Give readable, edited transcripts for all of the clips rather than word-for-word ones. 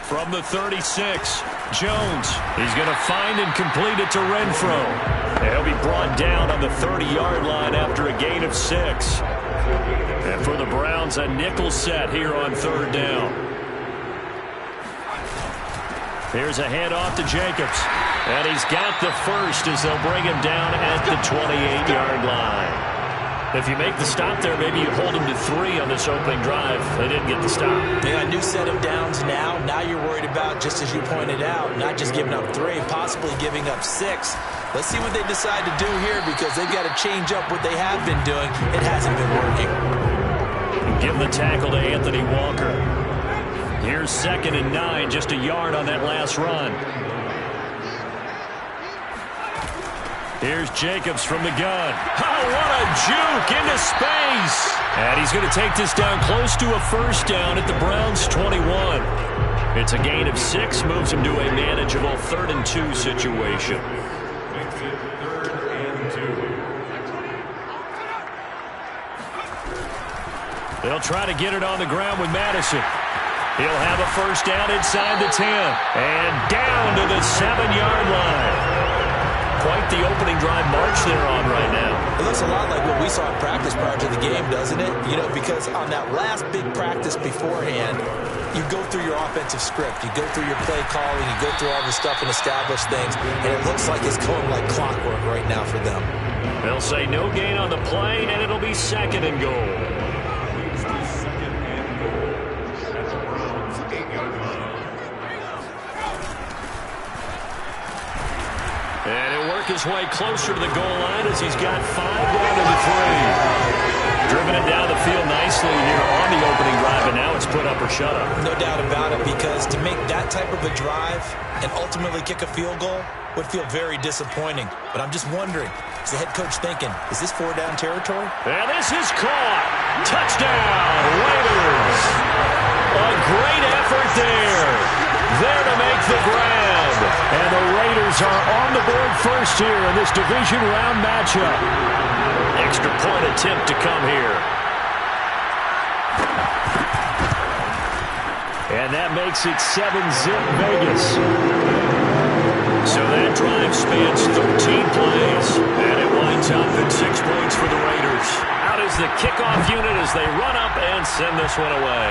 From the 36, Jones. He's going to find and complete it to Renfro. He'll be brought down on the 30-yard line after a gain of 6. And for the Browns, a nickel set here on 3rd down. Here's a handoff to Jacobs. And he's got the first as they'll bring him down at the 28-yard line. If you make the stop there, maybe you hold them to 3 on this opening drive. They didn't get the stop. Yeah, a new set of downs now. Now you're worried about, just as you pointed out, not just giving up 3, possibly giving up 6. Let's see what they decide to do here because they've got to change up what they have been doing. It hasn't been working. Give the tackle to Anthony Walker. Here's 2nd and 9, just a yard on that last run. Here's Jacobs from the gun. Oh, what a juke into space. And he's going to take this down close to a 1st down at the Browns' 21. It's a gain of 6, moves him to a manageable 3rd and 2 situation. They'll try to get it on the ground with Madison. He'll have a 1st down inside the 10. And down to the 7-yard line. Quite the opening drive march they're on right now. It looks a lot like what we saw in practice prior to the game, doesn't it? You know, because on that last big practice beforehand, you go through your offensive script. You go through your play calling. You go through all the stuff and establish things. And it looks like it's going like clockwork right now for them. They'll say no gain on the play, and it'll be 2nd and goal. And he'll work his way closer to the goal line as he's got 5 down to the 3. Driven it down the field nicely here on the opening drive, and now it's put up or shut up. No doubt about it, because to make that type of a drive and ultimately kick a field goal would feel very disappointing. But I'm just wondering, is the head coach thinking, is this 4-down territory? And this is caught. Touchdown, Raiders. A great effort there. There to make the grab. And the Raiders are on the board first here in this division round matchup. Extra point attempt to come here. And that makes it 7-zip Vegas. So that drive spans 13 plays. And it winds up at 6 points for the Raiders. Out is the kickoff unit as they run up and send this one away.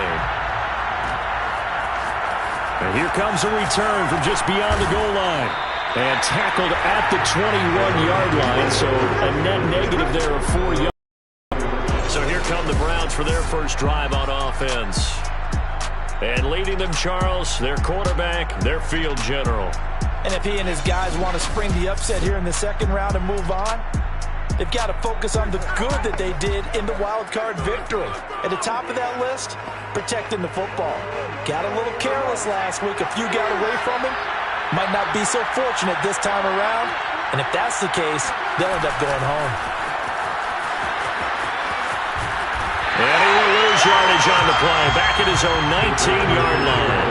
And here comes a return from just beyond the goal line. And tackled at the 21-yard line, so a net negative there of 4 yards. So here come the Browns for their first drive on offense. And leading them, Charles, their quarterback, their field general. And if he and his guys want to spring the upset here in the 2nd round and move on, they've got to focus on the good that they did in the wild card victory. At the top of that list, protecting the football. Got a little careless last week. A few got away from him. Might not be so fortunate this time around. And if that's the case, they'll end up going home. And he will lose yardage on the play. Back at his own 19-yard line.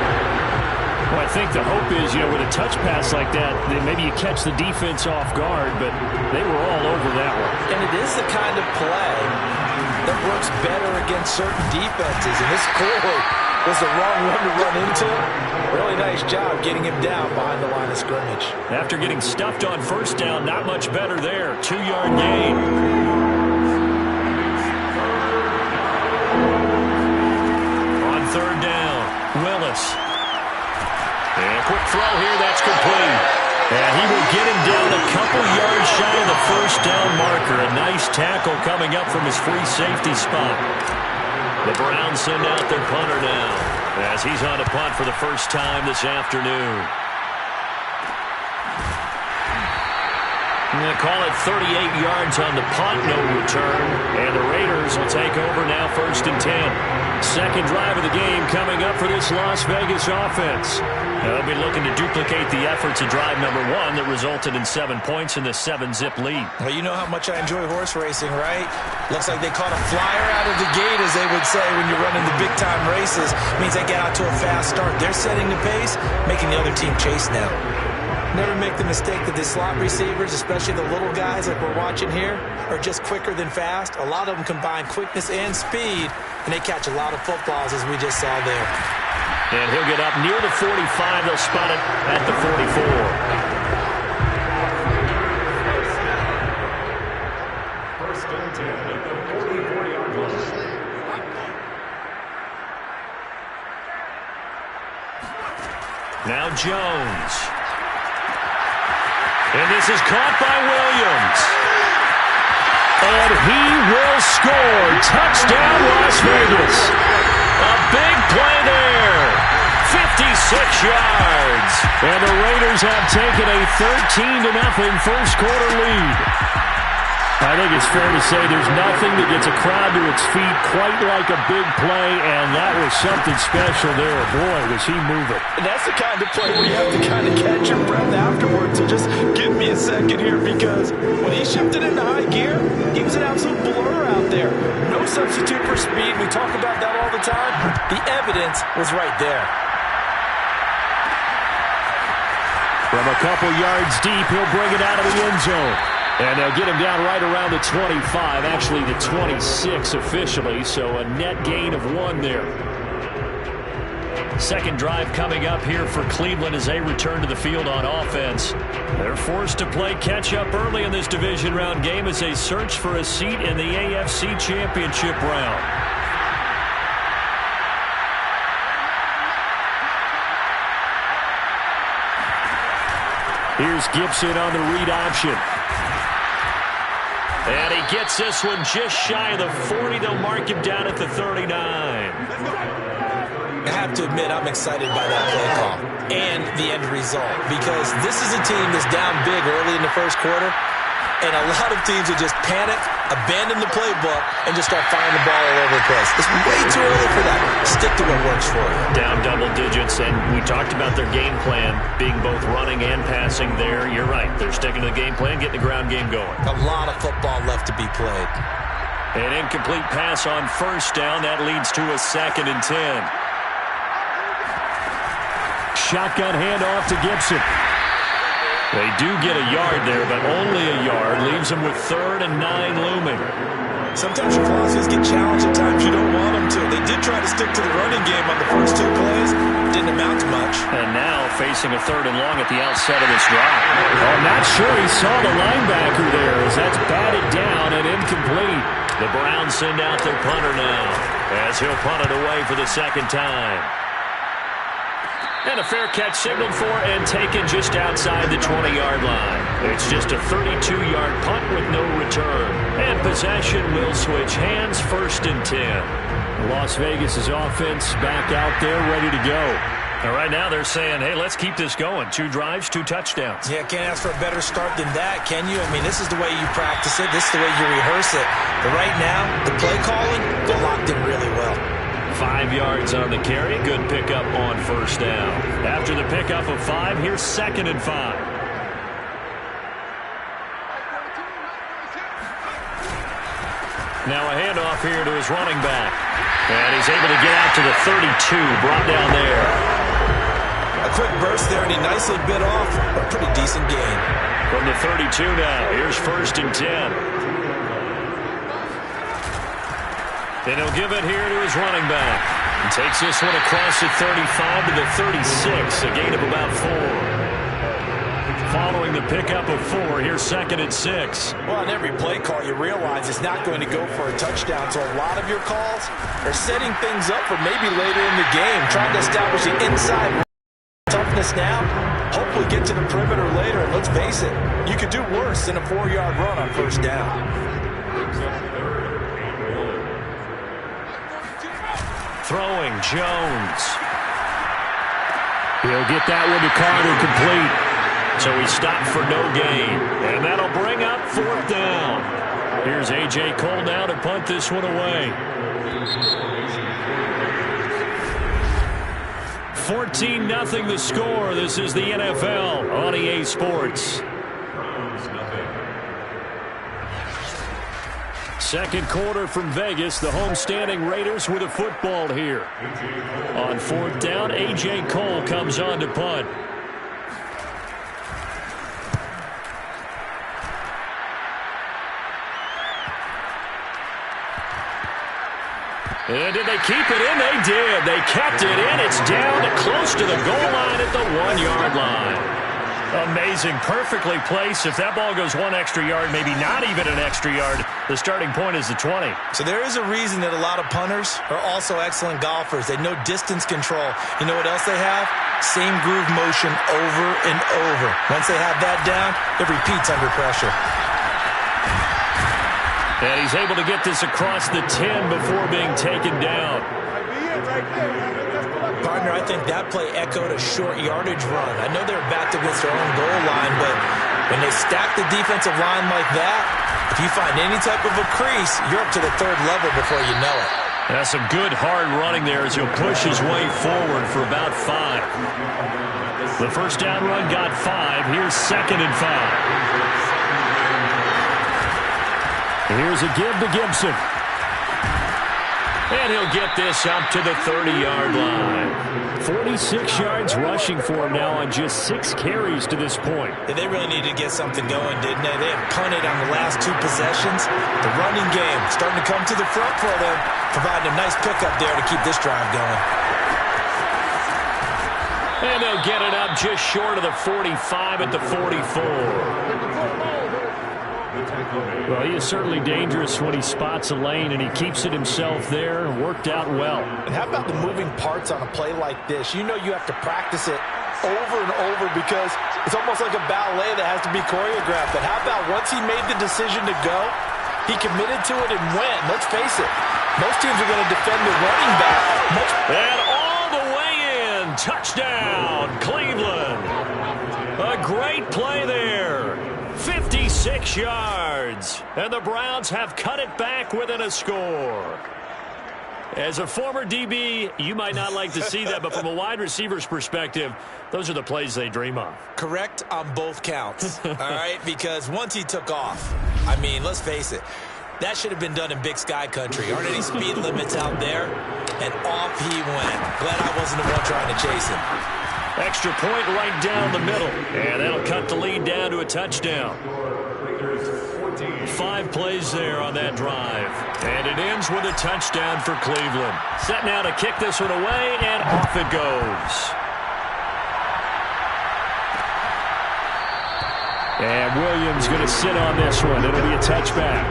Well, I think the hope is, with a touch pass like that, then maybe you catch the defense off guard, but they were all over that one. And it is the kind of play that works better against certain defenses. And this clearly was the wrong one to run into. Really nice job getting him down behind the line of scrimmage. After getting stuffed on 1st down, not much better there. 2-yard gain. On 3rd down, Willis. And a quick throw here, that's complete. And he will get him down a couple yards shy of the 1st down marker. A nice tackle coming up from his free safety spot. The Browns send out their punter now as he's on a punt for the first time this afternoon. They call it 38 yards on the punt, no return. And the Raiders will take over now 1st and 10. 2nd drive of the game coming up for this Las Vegas offense. They'll be looking to duplicate the efforts of drive number 1 that resulted in 7 points in the 7-zip lead. Well, you know how much I enjoy horse racing, right? Looks like they caught a flyer out of the gate, as they would say when you're running the big-time races. Means they get out to a fast start. They're setting the pace, making the other team chase now. Never make the mistake that the slot receivers, especially the little guys like we're watching here, are just quicker than fast. A lot of them combine quickness and speed, and they catch a lot of footballs, as we just saw there. And he'll get up near the 45. They'll spot it at the 44. Now Jones. And this is caught by Williams. And he will score. Touchdown, Las Vegas. A big play there. 56 yards. And the Raiders have taken a 13-0 first quarter lead. I think it's fair to say there's nothing that gets a crowd to its feet quite like a big play, and that was something special there. Boy, was he moving. And that's the kind of play where you have to kind of catch your breath afterwards. So just give me a second here, because when he shifted into high gear, he was an absolute blur out there. No substitute for speed. We talk about that all the time. The evidence was right there. From a couple yards deep, he'll bring it out of the end zone. And they'll get him down right around the 25, actually the 26 officially, so a net gain of 1 there. Second drive coming up here for Cleveland as they return to the field on offense. They're forced to play catch-up early in this division round game as they search for a seat in the AFC Championship round. Here's Gibson on the read option. And he gets this one just shy of the 40. They'll mark him down at the 39. I have to admit, I'm excited by that play call and the end result, because this is a team that's down big early in the first quarter, and a lot of teams will just panic, abandon the playbook, and just start firing the ball all over the place. It's way too early for that. Stick to what works for you. Down double digits, and we talked about their game plan being both running and passing there. You're right. They're sticking to the game plan, getting the ground game going. A lot of football left to be played. An incomplete pass on first down. That leads to a 2nd and 10. Shotgun handoff to Gibson. They do get a yard there, but only a yard. Leaves them with 3rd and 9 looming. Sometimes your philosophies get challenged. At times you don't want them to. They did try to stick to the running game on the first 2 plays. Didn't amount to much. And now facing a 3rd and long at the outset of this drive. I'm not sure he saw the linebacker there, as that's batted down and incomplete. The Browns send out their punter now, as he'll punt it away for the 2nd time. And a fair catch signaled for and taken just outside the 20-yard line. It's just a 32-yard punt with no return. And possession will switch hands, 1st and 10. Las Vegas' offense back out there ready to go. And right now they're saying, hey, let's keep this going. 2 drives, 2 touchdowns. Yeah, can't ask for a better start than that, can you? I mean, this is the way you practice it. This is the way you rehearse it. But right now, the play calling, they're locked in really well. 5 yards on the carry. Good pickup on first down. After the pickup of 5, here's 2nd and 5. Now a handoff here to his running back. And he's able to get out to the 32. Brought down there. A quick burst there, and he nicely bit off a pretty decent gain. From the 32 now, here's 1st and 10. And he'll give it here to his running back. And takes this one across the 35 to the 36, a gain of about 4. Following the pickup of 4, here's 2nd and 6. Well, on every play call, you realize it's not going to go for a touchdown. So a lot of your calls are setting things up for maybe later in the game, trying to establish the inside toughness now. Hopefully get to the perimeter later. And let's face it, you could do worse than a 4-yard run on first down. Throwing, Jones. He'll get that one to Carter, complete. So he stopped for no gain. And that'll bring up 4th down. Here's A.J. Cole now to punt this one away. 14-0 the score. This is the NFL on EA Sports. Second quarter from Vegas. The homestanding Raiders with a football here. On 4th down, A.J. Cole comes on to punt. And did they keep it in? They did. They kept it in. It's down to close to the goal line at the 1-yard line. Amazing. Perfectly placed. If that ball goes one extra yard, maybe not even an extra yard, the starting point is the 20. So there is a reason that a lot of punters are also excellent golfers. They know distance control. You know what else they have? Same groove motion over and over. Once they have that down, it repeats under pressure. And he's able to get this across the 10 before being taken down. Partner, I think that play echoed a short yardage run. I know they're backed against their own goal line, but when they stack the defensive line like that, if you find any type of a crease, you're up to the third level before you know it. That's some good hard running there as he'll push his way forward for about 5. The first down run got 5. Here's 2nd and 5. Here's a give to Gibson. And he'll get this up to the 30-yard line. 46 yards rushing for him now on just 6 carries to this point. Yeah, they really needed to get something going, didn't they? They have punted on the last 2 possessions. The running game starting to come to the front for them, providing a nice pickup there to keep this drive going. And they'll get it up just short of the 45 at the 44. Well, he is certainly dangerous when he spots a lane, and he keeps it himself there. Worked out well. And how about the moving parts on a play like this? You know you have to practice it over and over because it's almost like a ballet that has to be choreographed. But how about once he made the decision to go, he committed to it and went. Let's face it, most teams are going to defend the running back. And all the way in. Touchdown, Cleveland. A great play there. 56 yards, and the Browns have cut it back within a score. As a former DB, you might not like to see that, but from a wide receiver's perspective, those are the plays they dream of. Correct on both counts, all right? Because once he took off, I mean, let's face it, that should have been done in Big Sky country. Aren't any speed limits out there? And off he went. Glad I wasn't the one trying to chase him. Extra point right down the middle. And that'll cut the lead down to a touchdown. 5 plays there on that drive. And it ends with a touchdown for Cleveland. Set now to kick this one away, and off it goes. And Williams going to sit on this one. It'll be a touchback.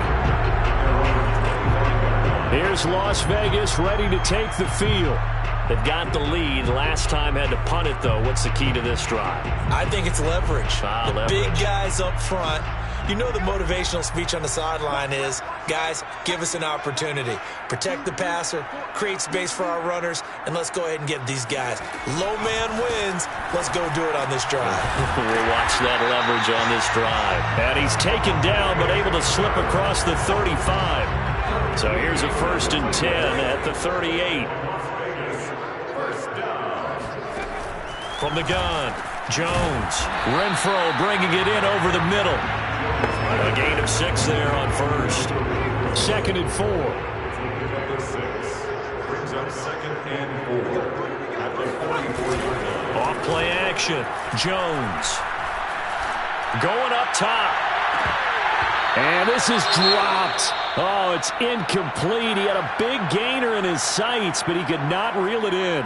Here's Las Vegas ready to take the field. They've got the lead. Last time had to punt it, though. What's the key to this drive? I think it's leverage. Leverage. Big guys up front. You know the motivational speech on the sideline is, guys, give us an opportunity. Protect the passer, create space for our runners, and let's go ahead and get these guys. Low man wins. Let's go do it on this drive. We'll watch that leverage on this drive. And he's taken down, but able to slip across the 35. So here's a 1st and 10 at the 38. From the gun, Jones. Renfro bringing it in over the middle. A gain of 6 there on 1st. 2nd and 4. Off play action. Jones. Going up top. And this is dropped. Oh, it's incomplete. He had a big gainer in his sights, but he could not reel it in.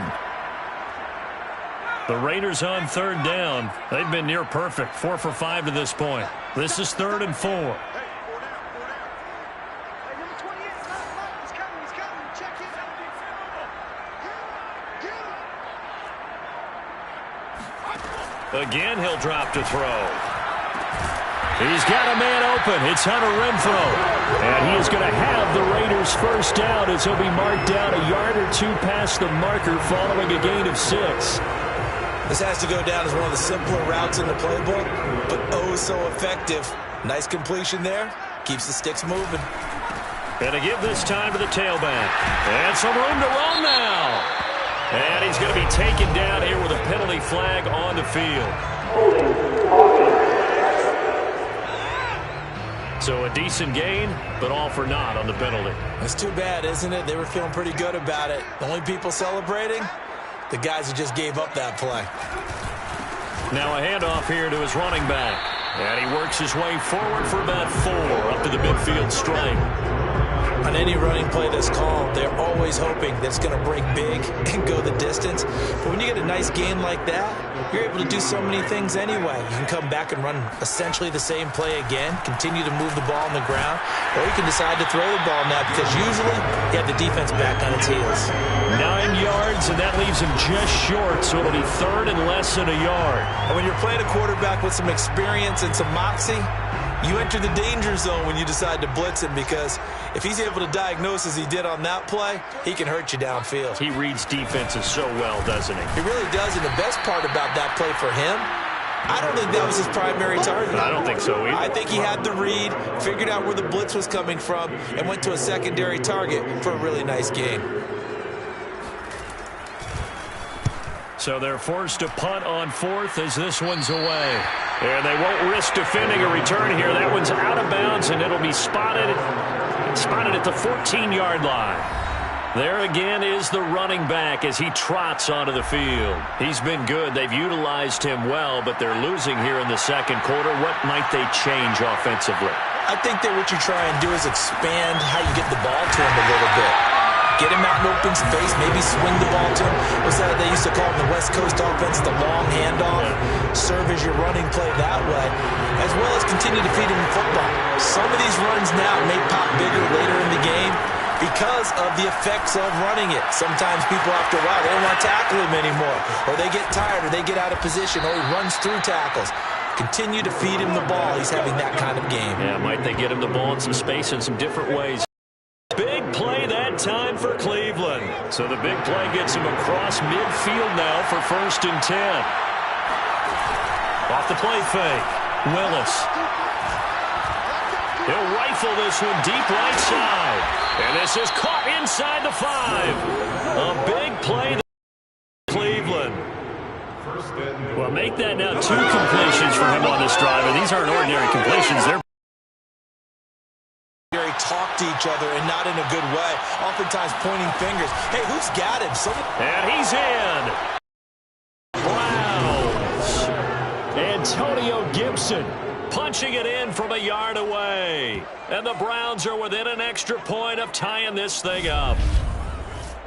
The Raiders on 3rd down. They've been near perfect. 4 for 5 to this point. This is 3rd and 4. Again, he'll drop to throw. He's got a man open. It's Hunter Renfro. And he is going to have the Raiders' first down as he'll be marked down a yard or 2 past the marker following a gain of 6. This has to go down as one of the simpler routes in the playbook, but oh so effective. Nice completion there. Keeps the sticks moving. And to give this time to the tailback. And some room to roam now. And he's going to be taken down here with a penalty flag on the field. So a decent gain, but all for naught on the penalty. That's too bad, isn't it? They were feeling pretty good about it. The only people celebrating, the guys who just gave up that play. Now a handoff here to his running back. And he works his way forward for about 4 up to the midfield stripe. On any running play that's called, they're always hoping that it's going to break big and go the distance. But when you get a nice game like that, you're able to do so many things anyway. You can come back and run essentially the same play again, continue to move the ball on the ground, or you can decide to throw the ball now because usually you have the defense back on its heels. 9 yards, and that leaves him just short, so it'll be third and less than a yard. And when you're playing a quarterback with some experience and some moxie, you enter the danger zone when you decide to blitz him because if he's able to diagnose as he did on that play, he can hurt you downfield. He reads defenses so well, doesn't he? He really does, and the best part about that play for him, I don't think that was his primary target. I don't think so either. I think he had the read, figured out where the blitz was coming from, and went to a secondary target for a really nice game. So they're forced to punt on fourth as this one's away. And they won't risk defending a return here. That one's out of bounds, and it'll be spotted at the 14-yard line. There again is the running back as he trots onto the field. He's been good. They've utilized him well, but they're losing here in the second quarter. What might they change offensively? I think that what you try and do is expand how you get the ball to him a little bit. Get him out in open space, maybe swing the ball to him. What's that they used to call in the West Coast offense, the long handoff? Serve as your running play that way, as well as continue to feed him the football. Some of these runs now may pop bigger later in the game because of the effects of running it. Sometimes people, after a while, they don't want to tackle him anymore, or they get tired, or they get out of position, or he runs through tackles. Continue to feed him the ball. He's having that kind of game. Yeah, might they get him the ball in some space in some different ways. Big play that time for Cleveland. So the big play gets him across midfield now for 1st and 10. Off the play fake. Willis. He'll rifle this one deep right side. And this is caught inside the 5. A big play for Cleveland. Well, make that now 2 completions for him on this drive. And these aren't ordinary completions. They're talk to each other and not in a good way. Oftentimes pointing fingers. Hey, who's got him? And he's in. Browns. Antonio Gibson punching it in from a yard away. And the Browns are within an extra point of tying this thing up.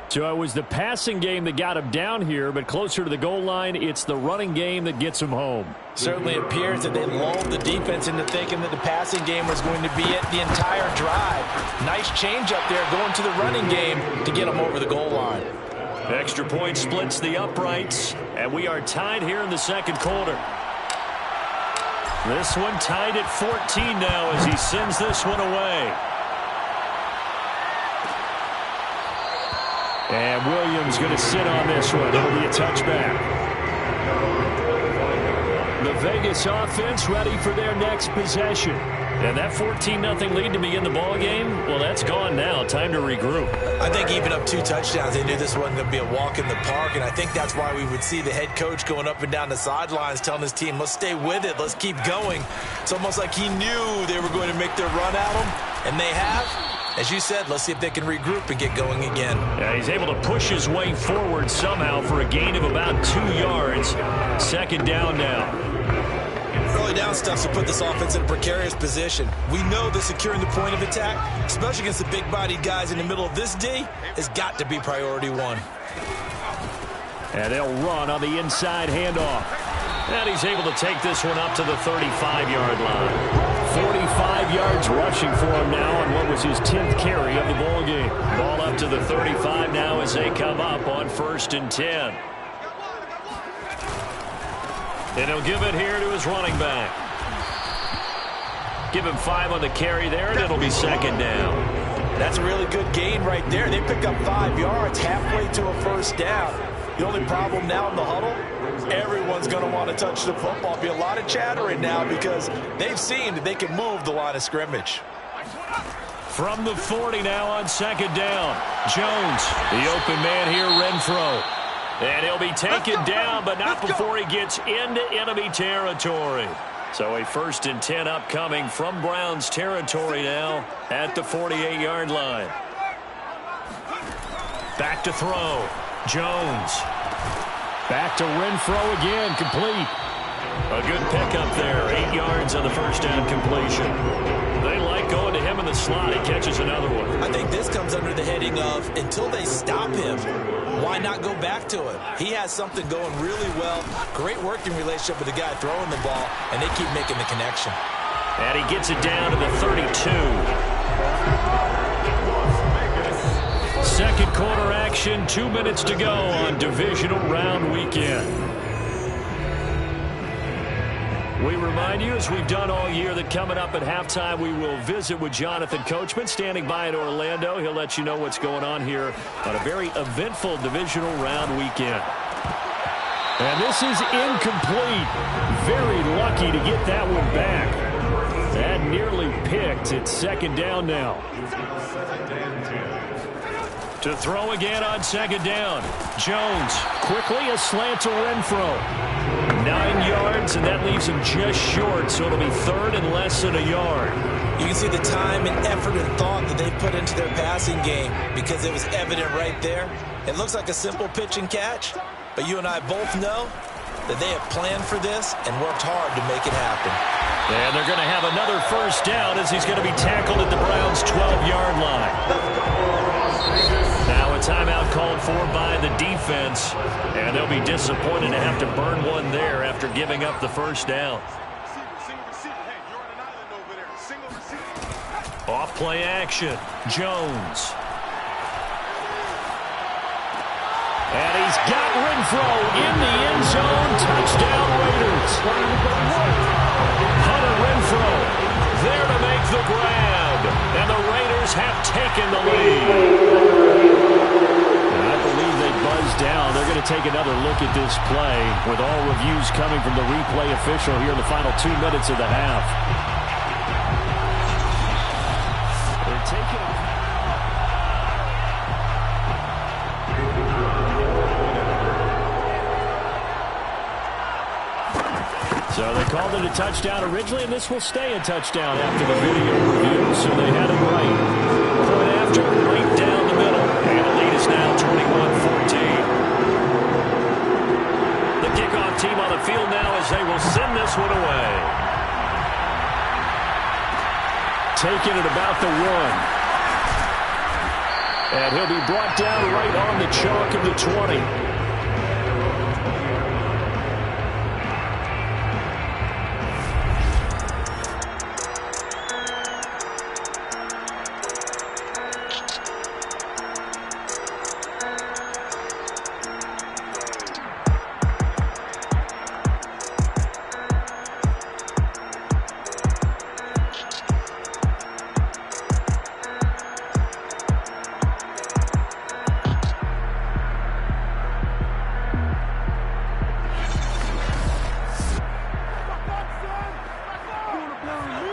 So it was the passing game that got him down here, but closer to the goal line, it's the running game that gets him home. Certainly appears that they lulled the defense into thinking that the passing game was going to be it the entire drive. Nice change up there going to the running game to get them over the goal line. Extra point splits the uprights, and we are tied here in the second quarter. This one tied at 14 now as he sends this one away. And Williams going to sit on this one. It'll be a touchback. The Vegas offense ready for their next possession. And that 14-0 lead to begin the ball game, well, that's gone now. Time to regroup. I think even up 2 touchdowns, they knew this wasn't going to be a walk in the park, and I think that's why we would see the head coach going up and down the sidelines telling his team, let's stay with it, let's keep going. It's almost like he knew they were going to make their run at him, and they have. As you said, let's see if they can regroup and get going again. Yeah, he's able to push his way forward somehow for a gain of about 2 yards. Second down now. Early down stuff to put this offense in a precarious position. We know that securing the point of attack, especially against the big-bodied guys in the middle of this D, has got to be priority 1. And they'll run on the inside handoff. And he's able to take this one up to the 35-yard line. 45 yards rushing for him now on what was his 10th carry of the ball game. Ball up to the 35 now as they come up on 1st and 10. And he'll give it here to his running back. Give him 5 on the carry there, and it'll be second down. That's a really good gain right there. They pick up 5 yards halfway to a first down. The only problem now in the huddle, everyone's going to want to touch the football. Be a lot of chattering now because they've seen that they can move the line of scrimmage. From the 40 now on second down. Jones, the open man here, Renfro. And he'll be taken down, but not before he gets into enemy territory. So a 1st and 10 upcoming from Browns territory now at the 48-yard line. Back to throw. Jones. Back to Renfro again, complete. A good pickup there. 8 yards on the first down completion. They like going to him in the slot. He catches another one. I think this comes under the heading of until they stop him, why not go back to it? He has something going really well. Great working relationship with the guy throwing the ball, and they keep making the connection. And he gets it down to the 32. Second quarter action, 2 minutes to go on Divisional Round Weekend. We remind you, as we've done all year, that coming up at halftime, we will visit with Jonathan Coachman, standing by in Orlando. He'll let you know what's going on here on a very eventful Divisional Round Weekend. And this is incomplete. Very lucky to get that one back. That nearly picked. It's second down now. To throw again on second down. Jones quickly a slant to Renfro. 9 yards, and that leaves him just short, so it'll be third and less than a yard. You can see the time and effort and thought that they put into their passing game because it was evident right there. It looks like a simple pitch and catch, but you and I both know that they have planned for this and worked hard to make it happen. And they're going to have another first down as he's going to be tackled at the Browns' 12-yard line. Now a timeout called for by the defense, and they'll be disappointed to have to burn one there after giving up the first down. Off play action, Jones. And he's got Renfro in the end zone. Touchdown Raiders. Hunter Renfro there to make the grab. And the Raiders have taken the lead. And I believe they buzzed down. They're going to take another look at this play with all reviews coming from the replay official here in the final 2 minutes of the half. They're taking it. So they called it a touchdown originally, and this will stay a touchdown after the video review. So they had it right. Point after, right down the middle. And the lead is now 21-14. The kickoff team on the field now as they will send this one away. Taking it about the 1. And he'll be brought down right on the chalk of the 20.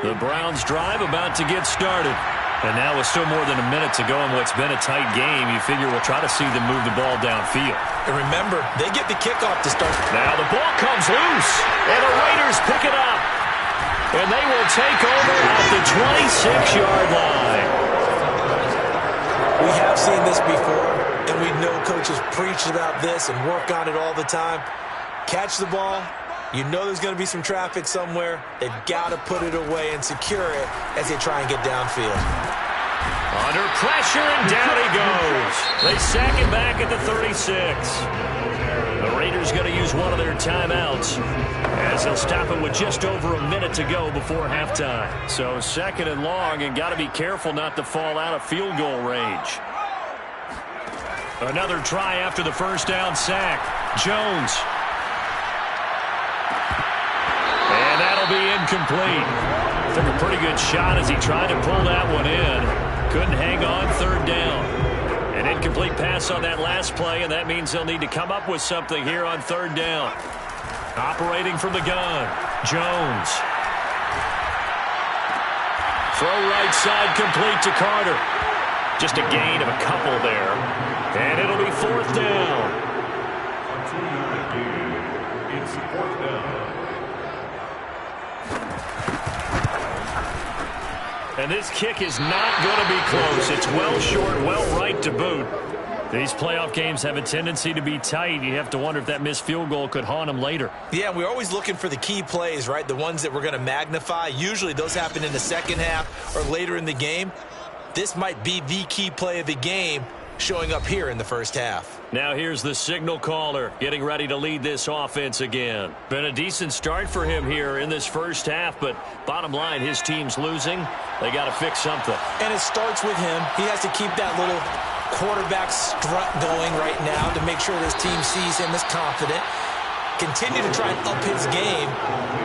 The Browns drive about to get started. And now with still more than a minute to go in what's been a tight game, you figure we'll try to see them move the ball downfield. And remember, they get the kickoff to start. Now the ball comes loose, and the Raiders pick it up. And they will take over at the 26-yard line. We have seen this before, and we know coaches preach about this and work on it all the time. Catch the ball. You know there's going to be some traffic somewhere. They've got to put it away and secure it as they try and get downfield. Under pressure, and down he goes. They sack him back at the 36. The Raiders going to use one of their timeouts as they'll stop it with just over a minute to go before halftime. So second and long, and got to be careful not to fall out of field goal range. Another try after the first down sack. Jones. And that'll be incomplete. Took a pretty good shot as he tried to pull that one in. Couldn't hang on third down. An incomplete pass on that last play, and that means they'll need to come up with something here on third down. Operating from the gun, Jones. Throw right side complete to Carter. Just a gain of a couple there. And it'll be fourth down. It's fourth down. And this kick is not going to be close. It's well short, well right to boot. These playoff games have a tendency to be tight. You have to wonder if that missed field goal could haunt them later. Yeah, we're always looking for the key plays, right? The ones that we're going to magnify. Usually those happen in the second half or later in the game. This might be the key play of the game showing up here in the first half. Now here's the signal caller getting ready to lead this offense again. Been a decent start for him here in this first half, but bottom line, his team's losing. They got to fix something. And it starts with him. He has to keep that little quarterback strut going right now to make sure this team sees him as confident. Continue to try and up his game,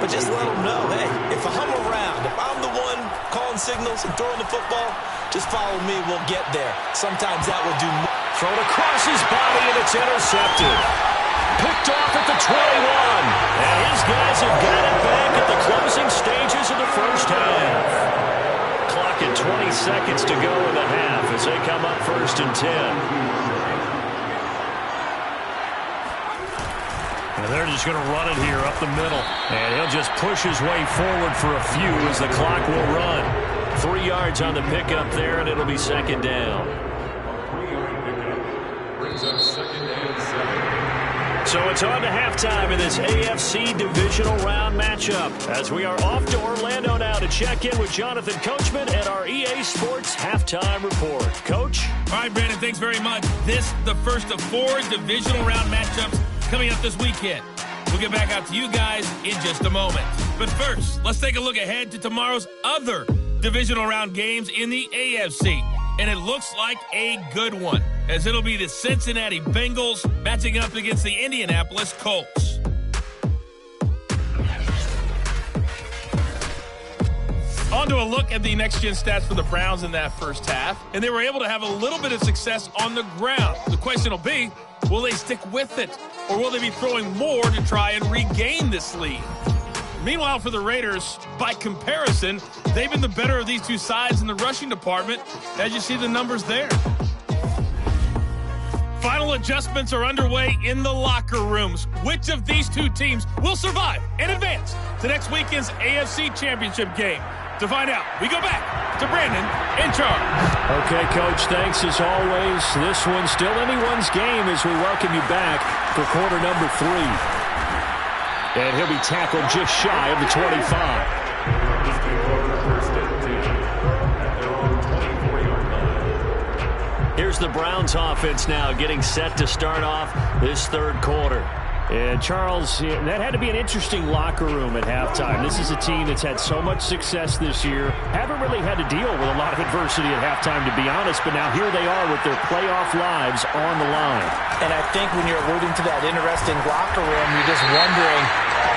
but just let him know, hey, if I'm around, if I'm the one calling signals and throwing the football, just follow me, we'll get there. Sometimes that will do more. Thrown across his body, and it's intercepted. Picked off at the 21. And his guys have got it back at the closing stages of the first half. Clock at 20 seconds to go in the half as they come up 1st and 10. And they're just going to run it here up the middle. And he'll just push his way forward for a few as the clock will run. 3 yards on the pickup there, and it'll be 2nd down. So it's on to halftime in this AFC Divisional Round matchup as we are off to Orlando now to check in with Jonathan Coachman and our EA Sports Halftime Report. Coach? All right, Brandon, thanks very much. This the first of 4 Divisional Round matchups coming up this weekend. We'll get back out to you guys in just a moment. But first, let's take a look ahead to tomorrow's other Divisional Round games in the AFC. And it looks like a good one, as it'll be the Cincinnati Bengals matching up against the Indianapolis Colts. On to a look at the next-gen stats for the Browns in that first half, and they were able to have a little bit of success on the ground. The question will be, will they stick with it, or will they be throwing more to try and regain this lead? Meanwhile, for the Raiders, by comparison, they've been the better of these two sides in the rushing department, as you see the numbers there. Final adjustments are underway in the locker rooms. Which of these two teams will survive and advance to next weekend's AFC Championship game? To find out, we go back to Brandon in charge. Okay, Coach, thanks as always. This one's still anyone's game as we welcome you back for quarter number 3. And he'll be tackled just shy of the 25. Here's the Browns offense now getting set to start off this 3rd quarter. And, Charles, that had to be an interesting locker room at halftime. This is a team that's had so much success this year. Haven't really had to deal with a lot of adversity at halftime, to be honest. But now here they are with their playoff lives on the line. And I think when you're alluding to that interesting locker room, you're just wondering,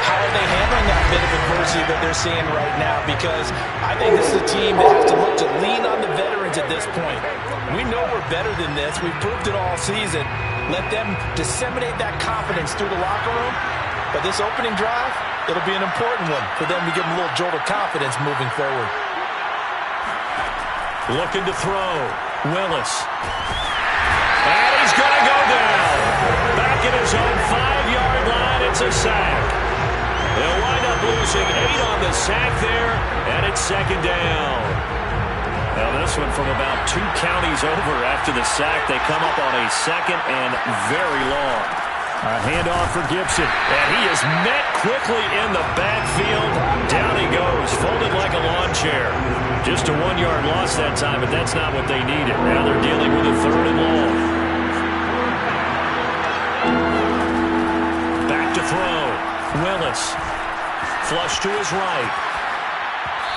how are they handling that bit of adversity that they're seeing right now? Because I think this is a team that has to look to lean on the veterans at this point. We know we're better than this. We've proved it all season. Let them disseminate that confidence through the locker room. But this opening drive, it'll be an important one for them to give them a little jolt of confidence moving forward. Looking to throw. Willis. And he's going to go down. Back at his own 5-yard line, it's a sack. They'll wind up losing 8 on the sack there, and it's 2nd down. Now this one from about 2 counties over after the sack. They come up on a 2nd and very long. A handoff for Gibson, and he is met quickly in the backfield. Down he goes, folded like a lawn chair. Just a 1-yard loss that time, but that's not what they needed. Now they're dealing with a 3rd and long. Back to throw. Willis. Flush to his right.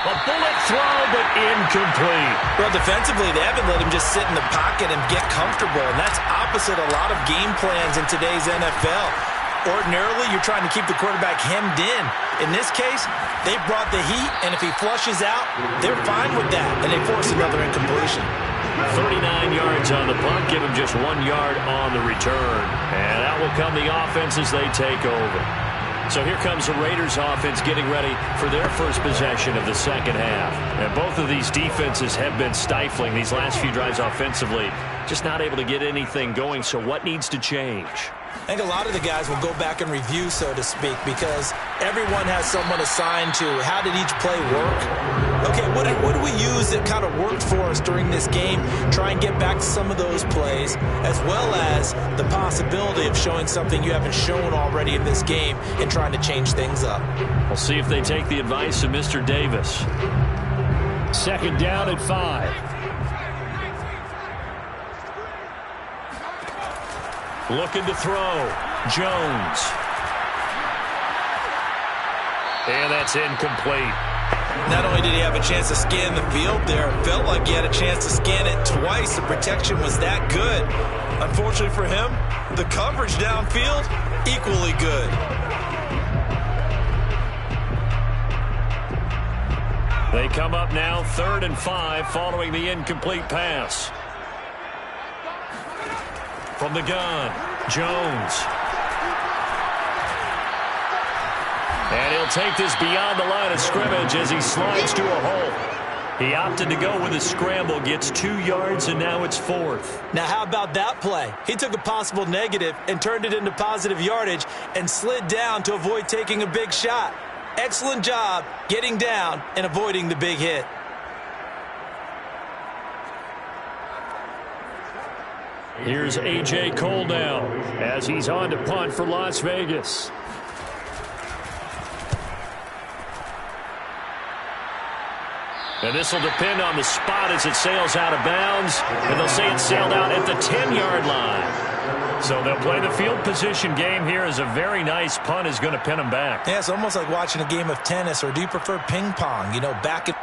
A bullet throw, but incomplete. Well, defensively, they haven't let him just sit in the pocket and get comfortable, and that's opposite a lot of game plans in today's NFL. Ordinarily, you're trying to keep the quarterback hemmed in. In this case, they brought the heat, and if he flushes out, they're fine with that, and they force another incompletion. 39 yards on the punt, give him just 1 yard on the return. And that will come the offense as they take over. So here comes the Raiders offense getting ready for their first possession of the 2nd half. And both of these defenses have been stifling these last few drives offensively. Just not able to get anything going. So what needs to change? I think a lot of the guys will go back and review, so to speak, because everyone has someone assigned to how did each play work. Okay, what do we use that kind of worked for us during this game? Try and get back to some of those plays, as well as the possibility of showing something you haven't shown already in this game and trying to change things up. We'll see if they take the advice of Mr. Davis. 2nd down at 5. Looking to throw. Jones. And that's incomplete. Not only did he have a chance to scan the field there, it felt like he had a chance to scan it twice. The protection was that good. Unfortunately for him, the coverage downfield, equally good. They come up now 3rd and 5 following the incomplete pass. From the gun, Jones. And he'll take this beyond the line of scrimmage as he slides to a hole. He opted to go with a scramble, gets 2 yards, and now it's 4th. Now, how about that play? He took a possible negative and turned it into positive yardage and slid down to avoid taking a big shot. Excellent job getting down and avoiding the big hit. Here's A.J. Cole now as he's on to punt for Las Vegas. And this will depend on the spot as it sails out of bounds. And they'll say it sailed out at the 10-yard line. So they'll play the field position game here as a very nice punt is going to pin them back. Yeah, it's almost like watching a game of tennis, or do you prefer ping pong? You know, back and...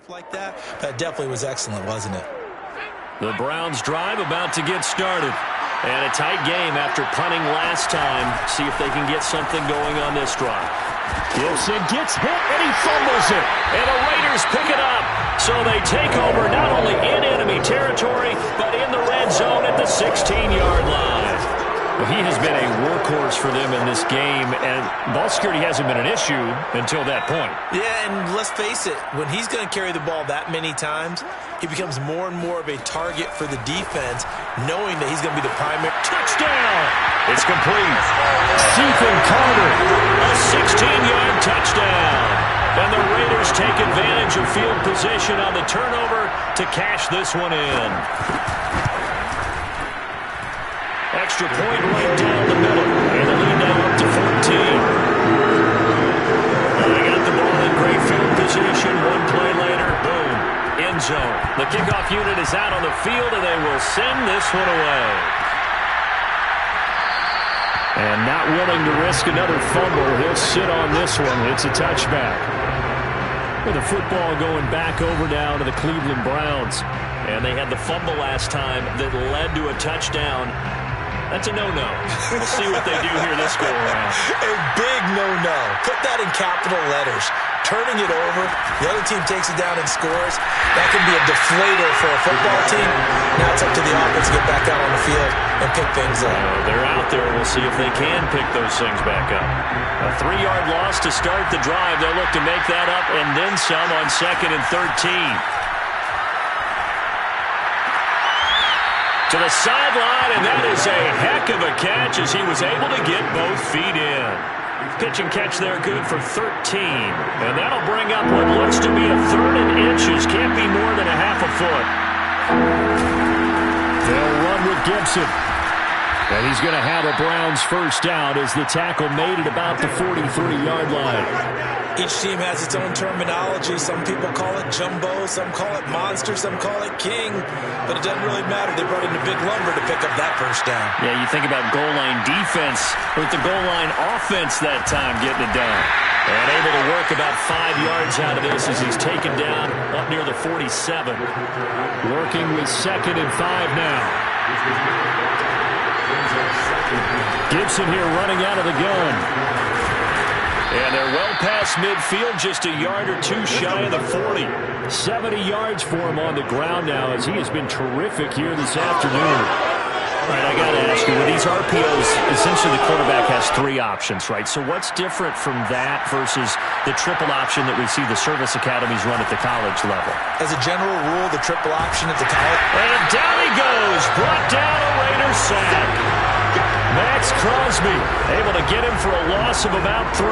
like that definitely was excellent, wasn't it? The Browns drive about to get started. And a tight game after punting last time. See if they can get something going on this drive. Gibson gets hit and he fumbles it. And the Raiders pick it up. So they take over not only in enemy territory, but in the red zone at the 16-yard line. Well, he has been a workhorse for them in this game, and ball security hasn't been an issue until that point. Yeah, and let's face it, when he's going to carry the ball that many times, he becomes more and more of a target for the defense, knowing that he's going to be the primary. Touchdown! It's complete. Stephen Carter, a 16-yard touchdown. And the Raiders take advantage of field position on the turnover to cash this one in. Extra point right down the middle. And the lead now up to 14. They got the ball in great field position. One play later, boom, end zone. The kickoff unit is out on the field, and they will send this one away. And not willing to risk another fumble, he'll sit on this one. It's a touchback. With the football going back over now to the Cleveland Browns. And they had the fumble last time that led to a touchdown. That's a no-no. We'll see what they do here this go-around. A big no-no. Put that in capital letters. Turning it over, the other team takes it down and scores. That can be a deflator for a football team. Now it's up to the offense to get back out on the field and pick things up. They're out there. We'll see if they can pick those things back up. A 3-yard loss to start the drive. They'll look to make that up and then some on 2nd and 13. To the sideline, and that is a heck of a catch as he was able to get both feet in. Pitch and catch there good for 13. And that'll bring up what looks to be a 3rd and inches. Can't be more than a half a foot. They'll run with Gibson. And he's going to have a Browns first down as the tackle made it about the 43-yard line. Each team has its own terminology. Some people call it jumbo, some call it monster, some call it king. But it doesn't really matter. They brought in a big lumber to pick up that first down. Yeah, you think about goal line defense with the goal line offense that time getting it done. And able to work about 5 yards out of this as he's taken down up near the 47. Working with 2nd and 5 now. Gibson here running out of the gun. And they're well past midfield, just a yard or two shy of the 40. 70 yards for him on the ground now as he has been terrific here this afternoon. All right, I got to ask you, with these RPOs, essentially the quarterback has 3 options, right? So what's different from that versus the triple option that we see the service academies run at the college level? As a general rule, the triple option at the college... And down he goes, brought down a Raider sack. Max Crosby able to get him for a loss of about 3.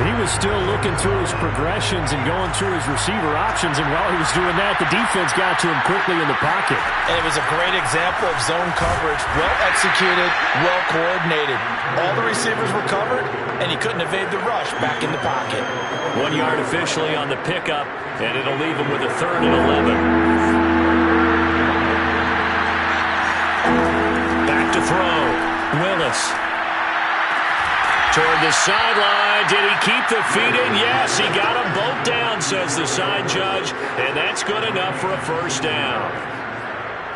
He was still looking through his progressions and going through his receiver options, and while he was doing that, the defense got to him quickly in the pocket. And it was a great example of zone coverage, well executed, well coordinated. All the receivers were covered, and he couldn't evade the rush back in the pocket. 1 yard officially on the pickup, and it'll leave him with a 3rd and 11. Back to throw. Willis. Toward the sideline. Did he keep the feet in? Yes, he got them both down, says the side judge. And that's good enough for a first down.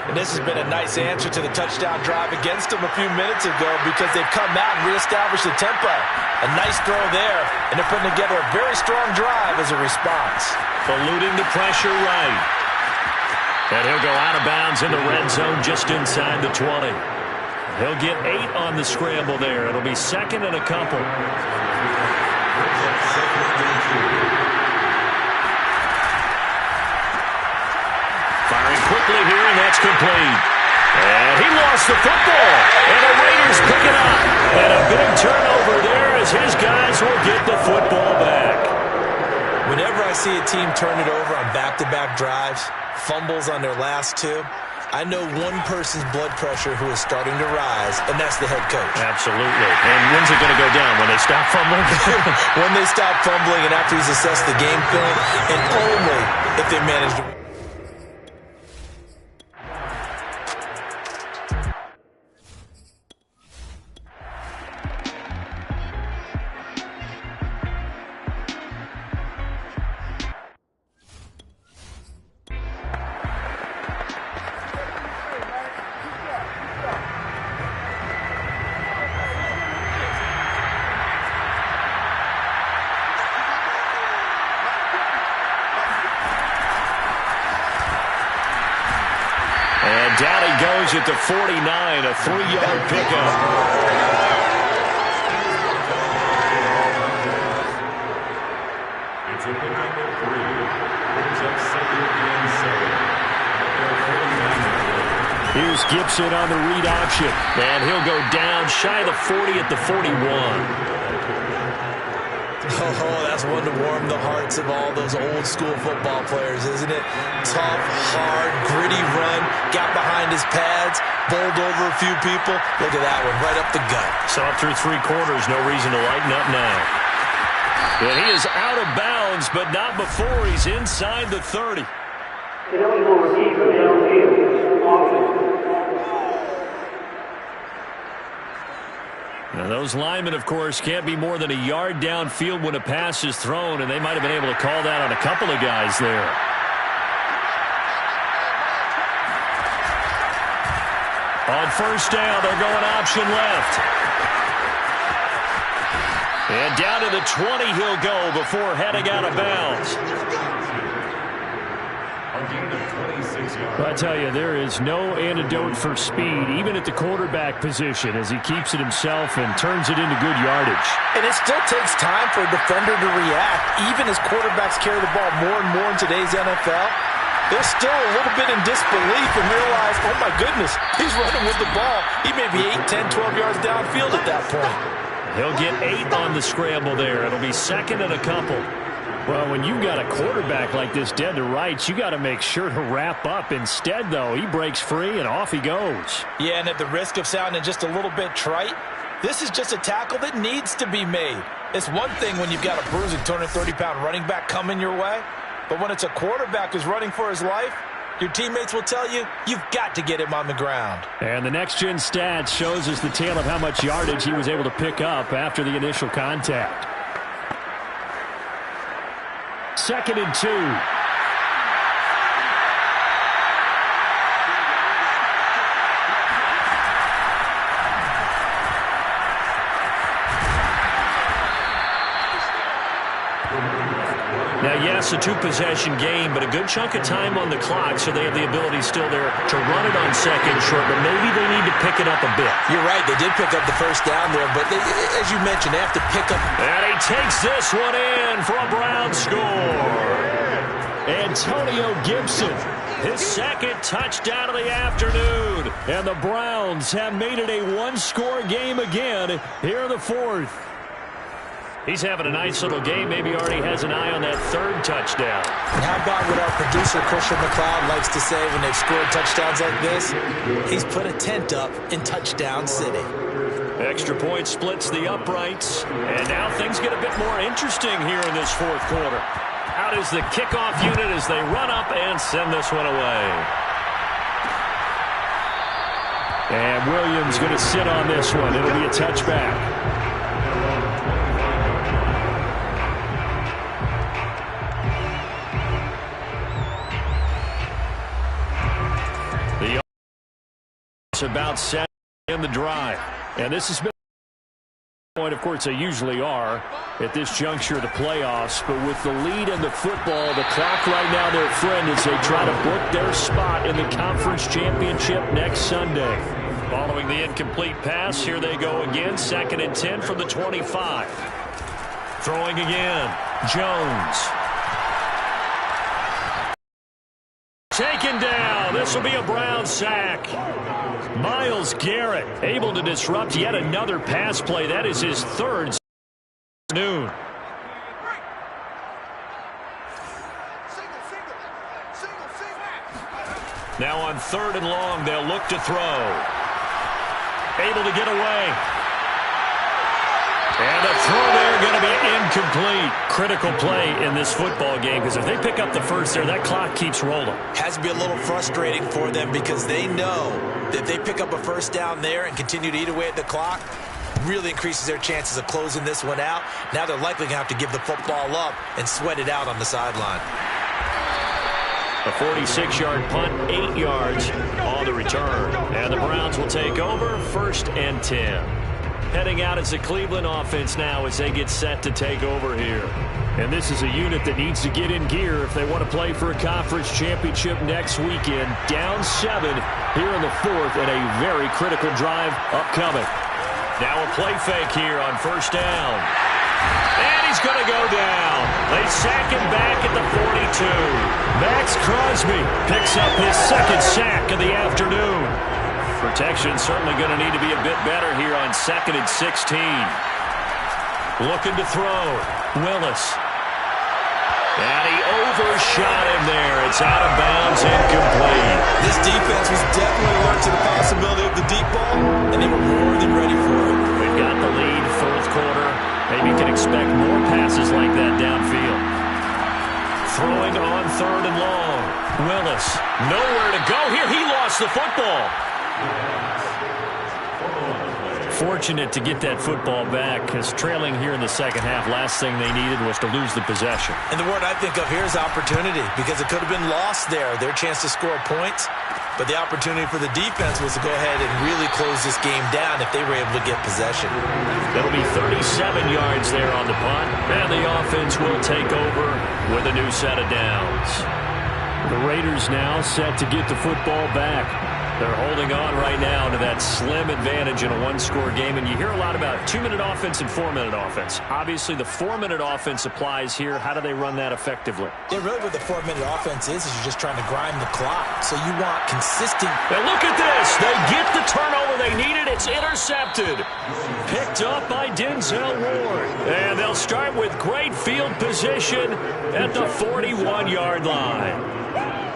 And this has been a nice answer to the touchdown drive against them a few minutes ago because they've come out and reestablished the tempo. A nice throw there, and they're putting together a very strong drive as a response. Eluding the pressure right. And he'll go out of bounds in the red zone just inside the 20. He'll get 8 on the scramble there. It'll be 2nd and a couple. Firing quickly here, and that's complete. And he lost the football. And the Raiders pick it up. And a big turnover there as his guys will get the football back. Whenever I see a team turn it over on back-to-back drives, fumbles on their last 2, I know one person's blood pressure who is starting to rise, and that's the head coach. Absolutely. And when's it going to go down? When they stop fumbling? When they stop fumbling and after he's assessed the game film, and only if they manage to... Down he goes at the 49, a 3-yard pickup. It's a pickup of 3. Brings up 2nd and 7. Here's Gibson on the read option. And he'll go down shy of the 40 at the 41. Oh, that's one to warm the hearts of all those old-school football players, isn't it? Tough, hard, gritty run, got behind his pads, bowled over a few people. Look at that one, right up the gut. Saw it through 3 quarters, no reason to lighten up now. And he is out of bounds, but not before he's inside the 30. Ineligible receiver downfield. Offense. Now those linemen, of course, can't be more than a yard downfield when a pass is thrown, and they might have been able to call that on a couple of guys there. On first down, they're going option left. And down to the 20 he'll go before heading out of bounds. I tell you, there is no antidote for speed, even at the quarterback position, as he keeps it himself and turns it into good yardage. And it still takes time for a defender to react, even as quarterbacks carry the ball more and more in today's NFL. They're still a little bit in disbelief and realize, oh my goodness, he's running with the ball. He may be 8, 10, 12 yards downfield at that point. He'll get 8 on the scramble there. It'll be second and a couple. Well, when you've got a quarterback like this dead to rights, you got to make sure to wrap up. Instead, though, he breaks free and off he goes. Yeah, and at the risk of sounding just a little bit trite, this is just a tackle that needs to be made. It's one thing when you've got a bruising 230-pound running back coming your way, but when it's a quarterback who's running for his life, your teammates will tell you, you've got to get him on the ground. And the next-gen stats shows us the tale of how much yardage he was able to pick up after the initial contact. 2nd and 2. Now, yes, a 2-possession game, but a good chunk of time on the clock, so they have the ability still there to run it on second short, but maybe they need to pick it up a bit. You're right, they did pick up the first down there, but they, as you mentioned, they have to pick up. And he takes this one in for a Brown score. Antonio Gibson, his second touchdown of the afternoon. And the Browns have made it a one-score game again here in the fourth. He's having a nice little game. Maybe already has an eye on that third touchdown. And how about what our producer, Christian McLeod, likes to say when they've scored touchdowns like this? He's put a tent up in Touchdown City. Extra point splits the uprights. And now things get a bit more interesting here in this fourth quarter. Out is the kickoff unit as they run up and send this one away. And Williams going to sit on this one. It'll be a touchback. It's about set in the drive. And this has been a point, of course, they usually are at this juncture of the playoffs. But with the lead in the football, the clock right now, their friend, as they try to book their spot in the conference championship next Sunday. Following the incomplete pass, here they go again. 2nd and 10 from the 25. Throwing again. Jones. Taken down. This will be a Brown sack. Myles Garrett able to disrupt yet another pass play. That is his third. Noon. Now on 3rd and long, they'll look to throw. Able to get away. And the throw there going to be incomplete. Critical play in this football game, because if they pick up the first there, that clock keeps rolling. Has to be a little frustrating for them because they know that if they pick up a first down there and continue to eat away at the clock, really increases their chances of closing this one out. Now they're likely going to have to give the football up and sweat it out on the sideline. A 46-yard punt, 8 yards on the return. And the Browns will take over 1st and 10. Heading out as the Cleveland offense now as they get set to take over here. And this is a unit that needs to get in gear if they want to play for a conference championship next weekend. Down 7 here in the fourth and a very critical drive upcoming. Now a play fake here on 1st down. And he's going to go down. They sack him back at the 42. Max Crosby picks up his 2nd sack of the afternoon. Protection certainly going to need to be a bit better here on 2nd and 16. Looking to throw. Willis. And he overshot him there. It's out of bounds, incomplete. This defense was definitely alert to the possibility of the deep ball, and they were more than ready for it. They've got the lead, 4th quarter. Maybe you can expect more passes like that downfield. throwing on 3rd and long. Willis, nowhere to go here. He lost the football. Fortunate to get that football back, because trailing here in the second half, last thing they needed was to lose the possession. And the word I think of here is opportunity, because it could have been lost there, their chance to score points. But the opportunity for the defense was to go ahead and really close this game down if they were able to get possession. That'll be 37 yards there on the punt, and the offense will take over with a new set of downs. The Raiders now set to get the football back. They're holding on right now to that slim advantage in a one-score game. And you hear a lot about 2-minute offense and 4-minute offense. Obviously, the 4-minute offense applies here. How do they run that effectively? Yeah, really what the 4-minute offense is you're just trying to grind the clock. So you want consistent. Now look at this. They get the turnover they needed. It's intercepted. Picked up by Denzel Ward. And they'll start with great field position at the 41-yard line.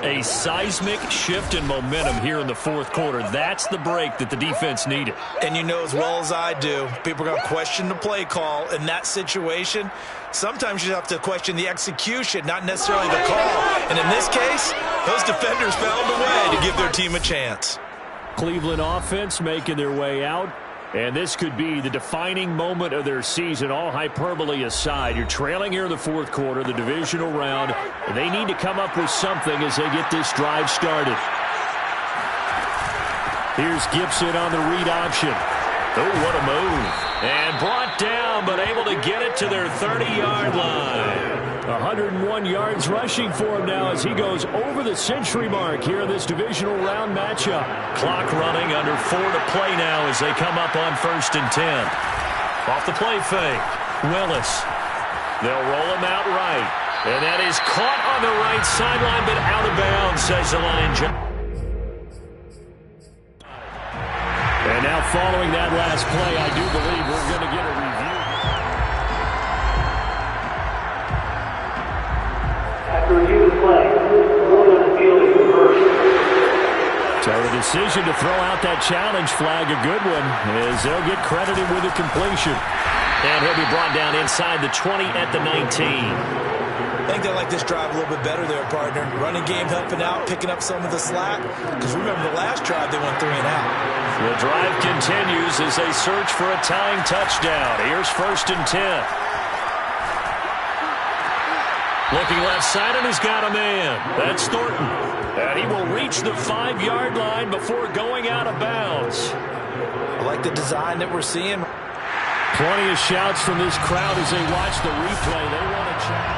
A seismic shift in momentum here in the fourth quarter. That's the break that the defense needed. And you know as well as I do, people are going to question the play call in that situation. Sometimes you have to question the execution, not necessarily the call. And in this case, those defenders found a way to give their team a chance. Cleveland offense making their way out. And this could be the defining moment of their season, all hyperbole aside. You're trailing here in the fourth quarter, the divisional round. And they need to come up with something as they get this drive started. Here's Gibson on the read option. Oh, what a move. And brought down, but able to get it to their 30-yard line. 101 yards rushing for him now as he goes over the century mark here in this divisional round matchup. Clock running, under 4 to play now as they come up on 1st and 10. Off the play fake, Willis. They'll roll him out right. And that is caught on the right sideline, but out of bounds, says the line judge. And now following that last play, I do believe we're going to get a review. After review of the play, ruling on the field is reversed. So the decision to throw out that challenge flag, a good one, as they'll get credited with a completion. And he'll be brought down inside the 20 at the 19. I think they like this drive a little bit better there, partner. Running game helping out, picking up some of the slack. Because remember the last drive, they went 3 and out. The drive continues as they search for a tying touchdown. Here's 1st and 10. Looking left side, and he's got a man. That's Thornton. And he will reach the 5-yard line before going out of bounds. I like the design that we're seeing. Plenty of shouts from this crowd as they watch the replay. They want to check.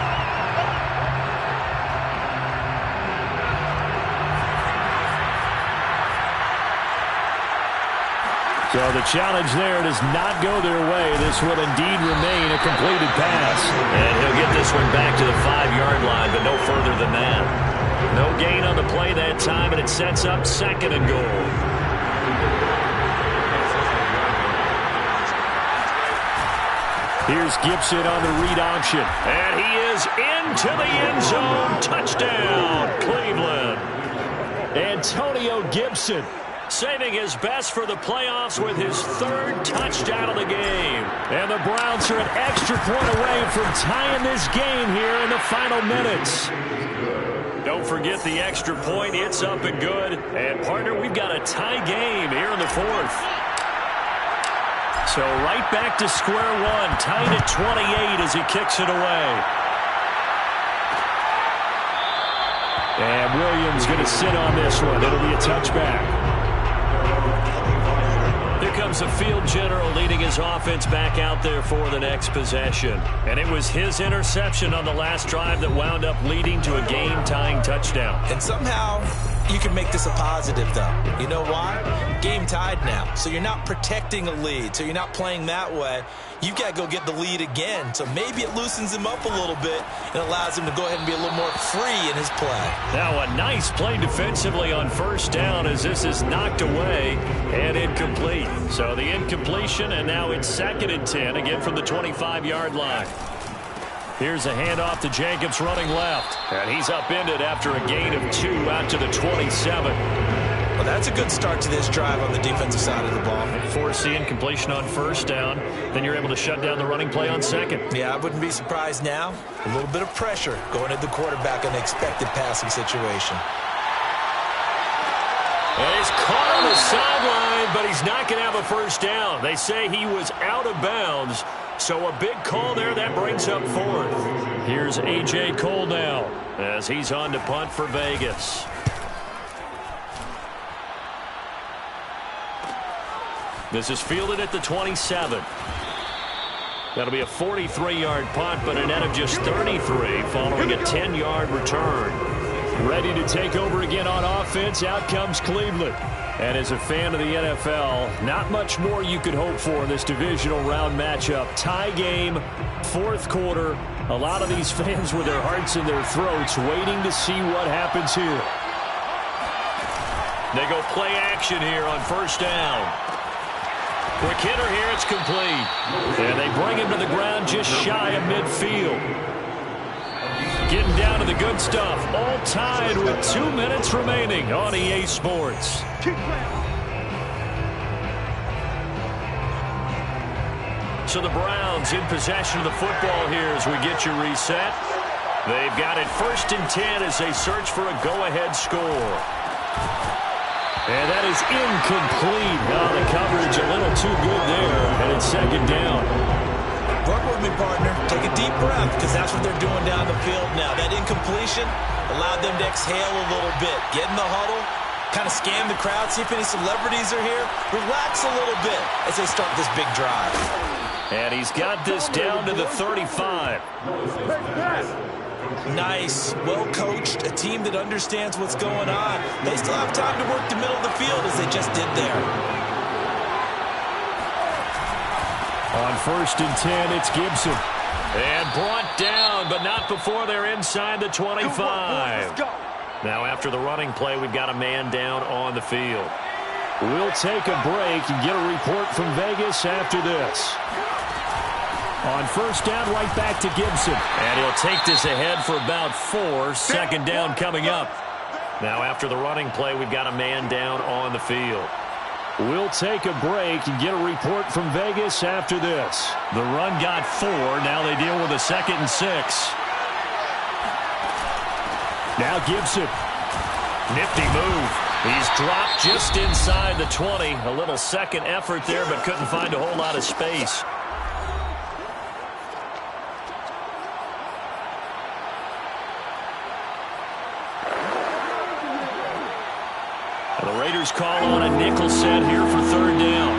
So the challenge there does not go their way. This will indeed remain a completed pass. And he'll get this one back to the 5-yard line, but no further than that. No gain on the play that time, and it sets up 2nd and goal. Here's Gibson on the read option. And he is into the end zone. Touchdown, Cleveland. Antonio Gibson saving his best for the playoffs with his 3rd touchdown of the game. And the Browns are an extra point away from tying this game here in the final minutes. Don't forget the extra point. It's up and good. And, partner, we've got a tie game here in the 4th. So right back to square one, tied at 28 as he kicks it away. And Williams going to sit on this one. It'll be a touchback. Here comes the field general leading his offense back out there for the next possession. And it was his interception on the last drive that wound up leading to a game-tying touchdown. And somehow you can make this a positive, though. You know why? Game tied now. So you're not protecting a lead. So you're not playing that way. You've got to go get the lead again. So maybe it loosens him up a little bit and allows him to go ahead and be a little more free in his play. Now a nice play defensively on 1st down as this is knocked away and incomplete. So the incompletion, and now it's 2nd and 10, again from the 25-yard line. Here's a handoff to Jacobs running left. And he's upended after a gain of 2 out to the 27. Well, that's a good start to this drive on the defensive side of the ball. Forcing completion on first down. Then you're able to shut down the running play on second. Yeah, I wouldn't be surprised now. A little bit of pressure going at the quarterback in an expected passing situation. And he's caught on the sideline, but he's not going to have a first down. They say he was out of bounds, so a big call there. That brings up fourth. Here's A.J. Cole now as he's on to punt for Vegas. This is fielded at the 27. That'll be a 43-yard punt, but a net of just 33 following a 10-yard return. Ready to take over again on offense. Out comes Cleveland. And as a fan of the NFL, not much more you could hope for in this divisional round matchup. Tie game, fourth quarter. A lot of these fans with their hearts in their throats waiting to see what happens here. They go play action here on first down. Quick hitter here, it's complete. And they bring him to the ground just shy of midfield. Getting down to the good stuff. All tied with 2 minutes remaining on EA Sports. So the Browns in possession of the football here as we get you reset. They've got it 1st and 10 as they search for a go-ahead score. And that is incomplete. Now the coverage a little too good there, and it's second down. Work with me, partner. Take a deep breath, because that's what they're doing down the field now. That incompletion allowed them to exhale a little bit. Get in the huddle, kind of scan the crowd, see if any celebrities are here. Relax a little bit as they start this big drive. And he's got this down to the 35. Nice, well-coached, a team that understands what's going on. They still have time to work the middle of the field as they just did there. On 1st and 10, it's Gibson. And brought down, but not before they're inside the 25. Now after the running play, we've got a man down on the field. We'll take a break and get a report from Vegas after this. On first down, right back to Gibson. And he'll take this ahead for about 4. Second down coming up. Now after the running play, we've got a man down on the field. We'll take a break and get a report from Vegas after this. The run got 4. Now they deal with a 2nd and 6. Now Gibson. Nifty move. He's dropped just inside the 20. A little second effort there, but couldn't find a whole lot of space. The Raiders call on a nickel set here for 3rd down.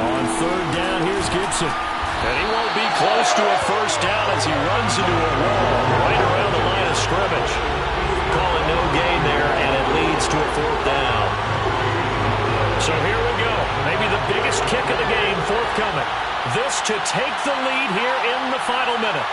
On 3rd down, here's Gibson. And he won't be close to a first down as he runs into a wall right around the line of scrimmage. Calling no gain there, and it leads to a 4th down. So here we go. Maybe the biggest kick of the game forthcoming. This to take the lead here in the final minute.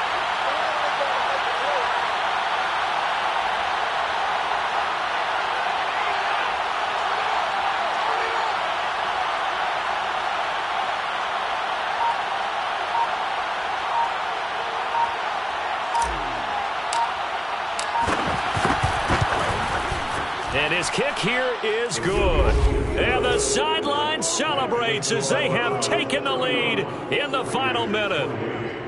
And his kick here is good. And the sideline celebrates as they have taken the lead in the final minute.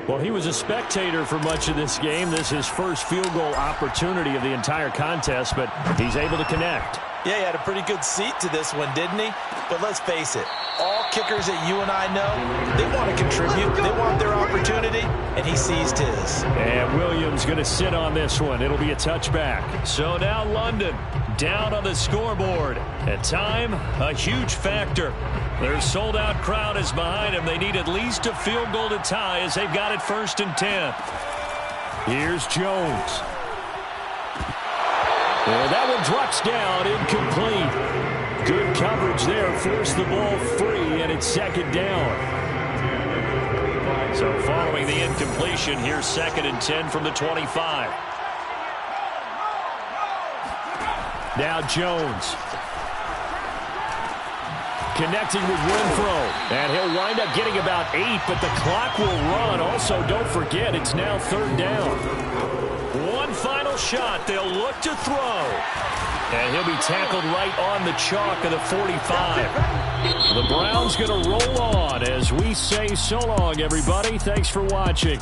Well, he was a spectator for much of this game. This is his first field goal opportunity of the entire contest, but he's able to connect. Yeah, he had a pretty good seat to this one, didn't he? But let's face it, all kickers that you and I know, they want to contribute. They want their opportunity, and he seized his. And Williams going to sit on this one. It'll be a touchback. So now London down on the scoreboard. At time, a huge factor. Their sold-out crowd is behind them. They need at least a field goal to tie as they've got it 1st and 10. Here's Jones. And that one drops down, incomplete. Good coverage there, forced the ball free, and it's 2nd down. So following the incompletion, here's 2nd and 10 from the 25. Now Jones. Connecting with Renfro. And he'll wind up getting about 8, but the clock will run. Also, don't forget, it's now 3rd down. One final final shot. They'll look to throw. And he'll be tackled right on the chalk of the 45. The Browns going to roll on as we say so long, everybody. Thanks for watching.